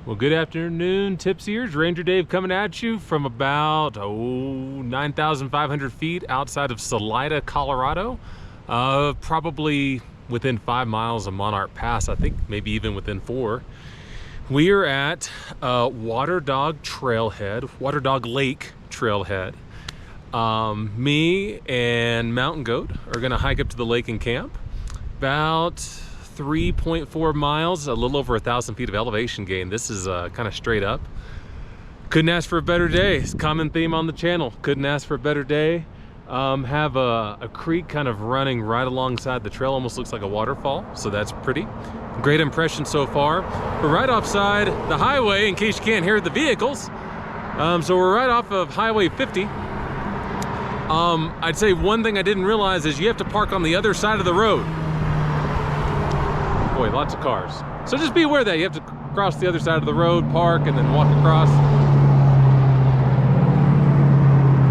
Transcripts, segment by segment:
Well, good afternoon, Tipsiers. Ranger Dave coming at you from about 9,500 feet outside of Salida, Colorado. Probably within 5 miles of Monarch Pass, I think maybe even within 4. We are at Waterdog Trailhead, Waterdog Lake Trailhead. Me and Mountain Goat are gonna hike up to the lake and camp. About 3.4 miles, a little over 1,000 feet of elevation gain. This is kind of straight up. Couldn't ask for a better day. It's a common theme on the channel. Couldn't ask for a better day. Have a creek kind of running right alongside the trail. Almost looks like a waterfall, so that's pretty. Great impression so far. We're right offside the highway, in case you can't hear the vehicles. So we're right off of Highway 50. I'd say one thing I didn't realize is you have to park on the other side of the road. Boy, lots of cars. So just be aware that you have to cross the other side of the road, park, and then walk across.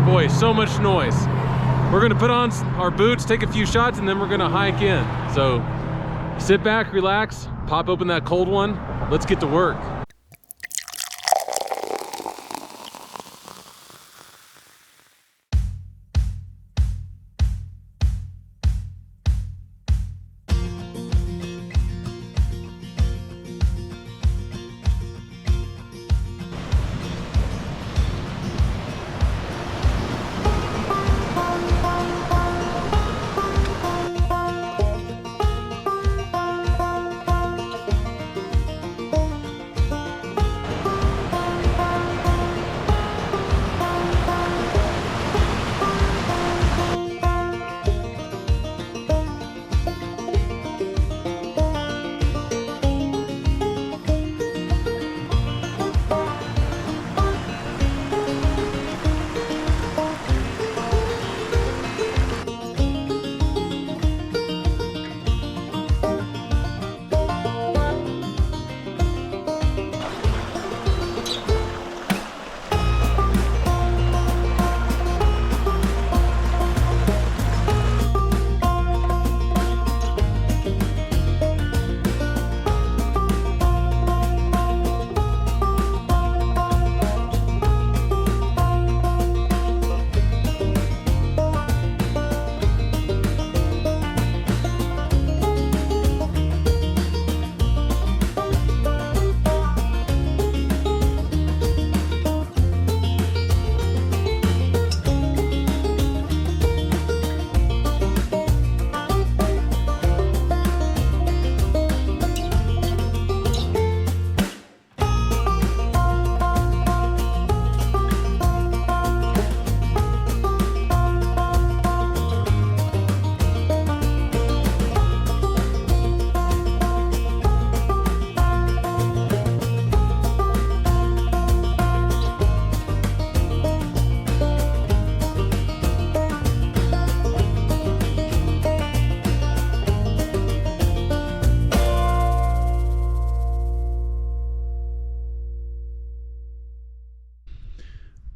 Boy, so much noise. We're gonna put on our boots, take a few shots, and then we're gonna hike in. So sit back, relax, pop open that cold one. Let's get to work.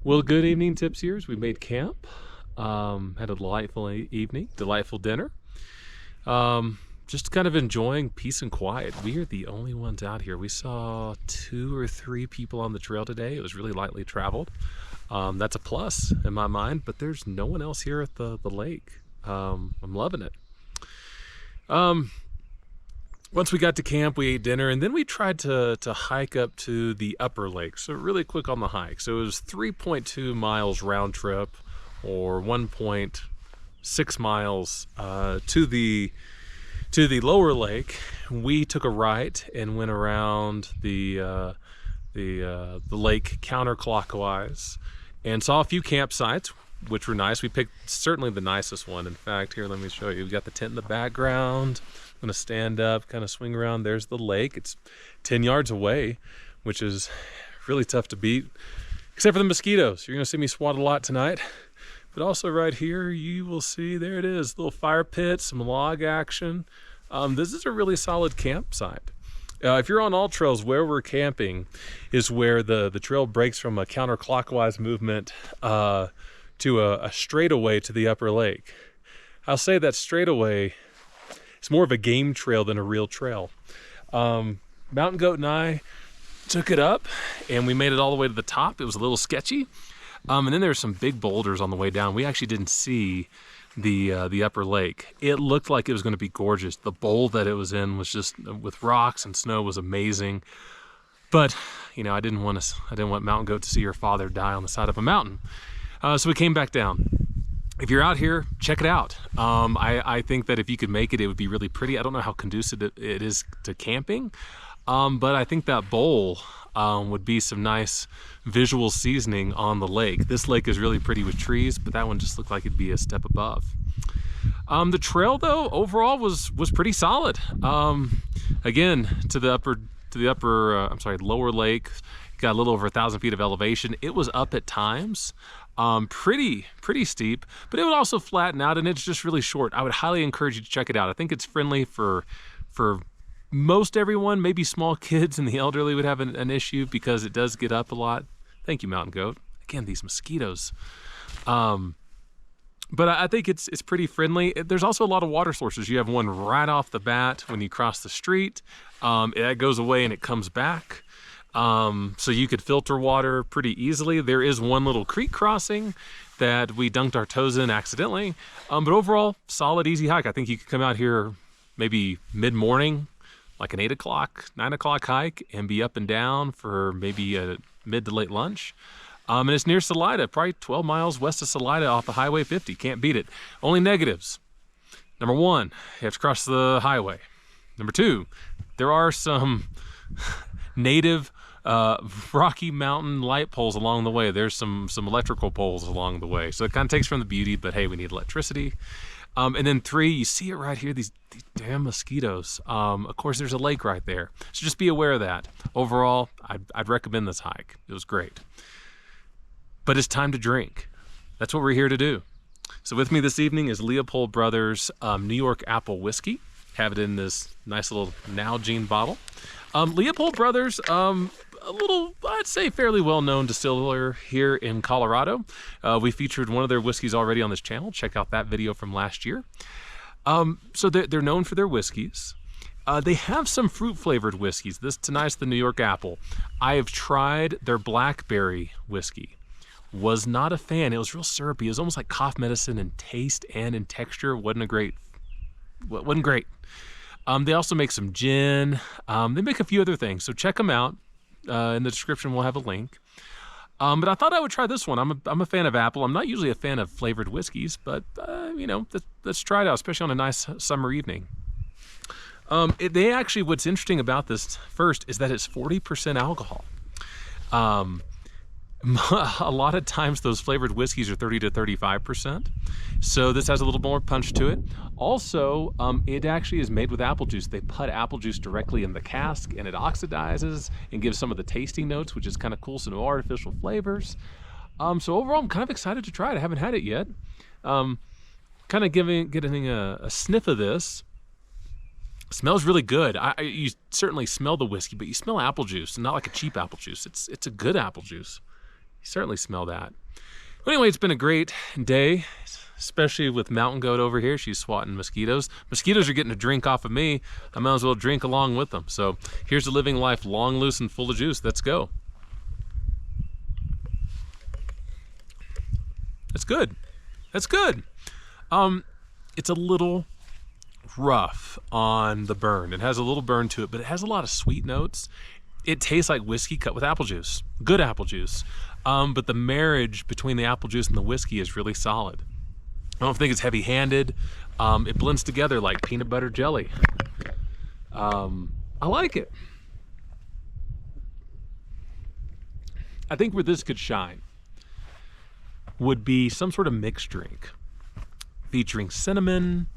Well, good evening, Tipsiers. We made camp, had a delightful evening, delightful dinner. Just kind of enjoying peace and quiet. We are the only ones out here. We saw 2 or 3 people on the trail today. It was really lightly traveled. That's a plus in my mind, but there's no one else here at the lake. I'm loving it. Once we got to camp, we ate dinner, and then we tried to hike up to the upper lake. So really quick on the hike. So it was 3.2 miles round trip, or 1.6 miles to the lower lake. We took a right and went around the lake counterclockwise, and saw a few campsites, which were nice. We picked certainly the nicest one. In fact, here, let me show you. We got the tent in the background. I'm gonna stand up, kind of swing around. There's the lake. It's 10 yards away, which is really tough to beat, except for the mosquitoes. You're gonna see me swat a lot tonight. But also right here, you will see, there it is, little fire pit, some log action. This is a really solid campsite. If you're on AllTrails, where we're camping is where the trail breaks from a counterclockwise movement to a straightaway to the upper lake. I'll say that straightaway is more of a game trail than a real trail. Mountain Goat and I took it up, and we made it all the way to the top. It was a little sketchy. And then there were some big boulders on the way down. We actually didn't see the upper lake. It looked like it was going to be gorgeous. The bowl that it was in was just with rocks and snow was amazing. But you know, I didn't want Mountain Goat to see her father die on the side of a mountain. So we came back down. If you're out here, check it out. I think that if you could make it, it would be really pretty. I don't know how conducive it is to camping, but I think that bowl would be some nice visual seasoning on the lake. This lake is really pretty with trees, but that one just looked like it'd be a step above. The trail, though, overall was pretty solid. Again, to the lower lake, got a little over 1,000 feet of elevation. It was up at times, pretty steep, but it would also flatten out, and it's just really short. I would highly encourage you to check it out. I think it's friendly for most everyone. Maybe small kids and the elderly would have an issue because it does get up a lot. Thank you, Mountain Goat. Again, these mosquitoes. But I think it's pretty friendly. There's also a lot of water sources. You have one right off the bat when you cross the street. It goes away and it comes back. So you could filter water pretty easily. There is one little creek crossing that we dunked our toes in accidentally. But overall, solid, easy hike. I think you could come out here maybe mid-morning, like an 8 o'clock, 9 o'clock hike, and be up and down for maybe a mid to late lunch. And it's near Salida, probably 12 miles west of Salida off of Highway 50. Can't beat it. Only negatives. Number one, you have to cross the highway. Number two, there are some native Rocky Mountain light poles along the way. There's some electrical poles along the way. So it kind of takes from the beauty, but hey, we need electricity. And then three, you see it right here, these damn mosquitoes. Of course, there's a lake right there. So just be aware of that. Overall, I'd recommend this hike. It was great. But it's time to drink. That's what we're here to do. So with me this evening is Leopold Bros New York Apple Whiskey. Have it in this nice little Nalgene bottle. Leopold Bros, a little, I'd say, fairly well-known distiller here in Colorado. We featured one of their whiskeys already on this channel. Check out that video from last year. So they're known for their whiskeys. They have some fruit-flavored whiskeys. Tonight's the New York Apple. I have tried their blackberry whiskey. Was not a fan. It was real syrupy. It was almost like cough medicine in taste and in texture. Wasn't great. They also make some gin. They make a few other things. So check them out. In the description, we'll have a link. But I thought I would try this one. I'm a fan of apple. I'm not usually a fan of flavored whiskeys, but you know, let's try it out, especially on a nice summer evening. What's interesting about this first is that it's 40% alcohol. A lot of times those flavored whiskeys are 30 to 35%. So this has a little more punch to it. Also, it actually is made with apple juice. They put apple juice directly in the cask and it oxidizes and gives some of the tasting notes, which is kind of cool, so no artificial flavors. So overall, I'm kind of excited to try it. I haven't had it yet. Kind of getting a sniff of this. It smells really good. You certainly smell the whiskey, but you smell apple juice, and not like a cheap apple juice. It's a good apple juice. You certainly smell that. But anyway, it's been a great day, especially with Mountain Goat over here. She's swatting mosquitoes. Mosquitoes are getting a drink off of me. I might as well drink along with them. So here's the Living Life Long, Loose, and Full of Juice. Let's go. That's good. That's good. It's a little rough on the burn. It has a little burn to it, but it has a lot of sweet notes. It tastes like whiskey cut with apple juice. Good apple juice. But the marriage between the apple juice and the whiskey is really solid. I don't think it's heavy-handed. It blends together like peanut butter jelly. I like it. I think where this could shine would be some sort of mixed drink featuring cinnamon,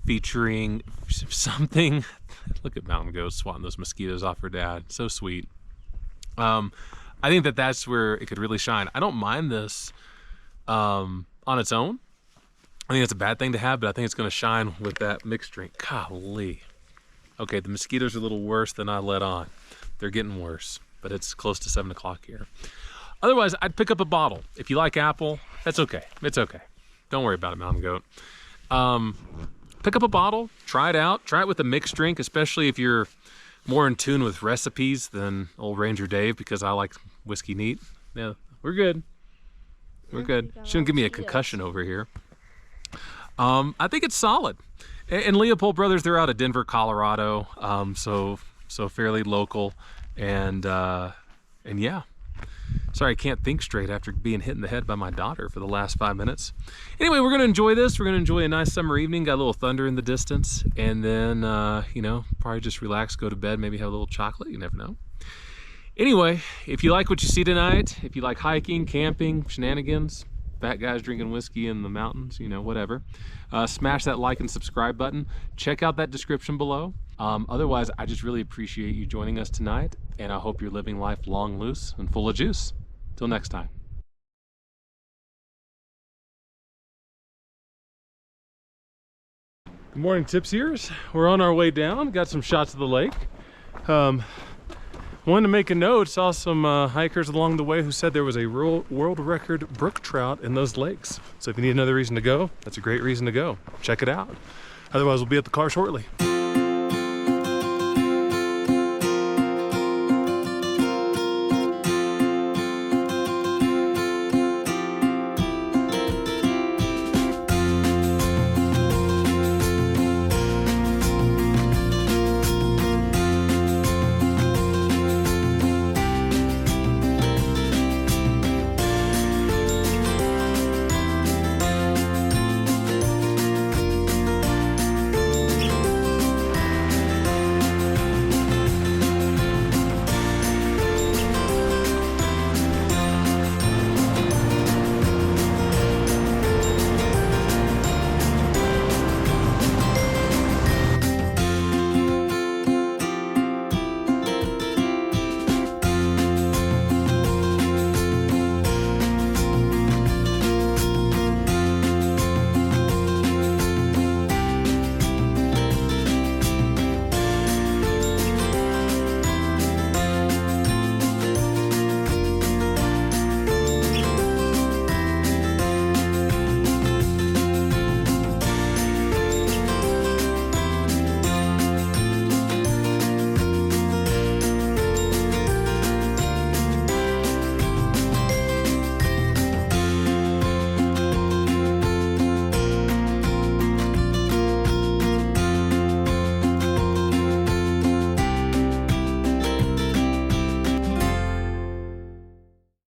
featuring something. Look at Mountain Goat swatting those mosquitoes off her dad. So sweet. I think that's where it could really shine. I don't mind this on its own. I think it's a bad thing to have, but I think it's going to shine with that mixed drink. Golly. Okay, the mosquitoes are a little worse than I let on. They're getting worse, but it's close to 7 o'clock here. Otherwise, I'd pick up a bottle. If you like apple, that's okay. It's okay. Don't worry about it, Mountain Goat. Pick up a bottle, try it out. Try it with a mixed drink, especially if you're more in tune with recipes than old Ranger Dave because I like whiskey neat. Yeah, we're good. We're good. Shouldn't give me a concussion over here. I think it's solid. And Leopold Brothers, they're out of Denver, Colorado, so fairly local, and yeah. Sorry, I can't think straight after being hit in the head by my daughter for the last 5 minutes. Anyway, we're gonna enjoy this. We're gonna enjoy a nice summer evening. Got a little thunder in the distance, and then you know, probably just relax, go to bed, maybe have a little chocolate. You never know. Anyway, if you like what you see tonight, if you like hiking, camping, shenanigans, fat guys drinking whiskey in the mountains, you know, whatever, smash that like and subscribe button. Check out that description below. Otherwise, I just really appreciate you joining us tonight, and I hope you're living life long, loose, and full of juice. Till next time. Good morning, tipsiers. We're on our way down. Got some shots of the lake. Wanted to make a note. Saw some hikers along the way who said there was a world record brook trout in those lakes. So if you need another reason to go, that's a great reason to go. Check it out. Otherwise, we'll be at the car shortly.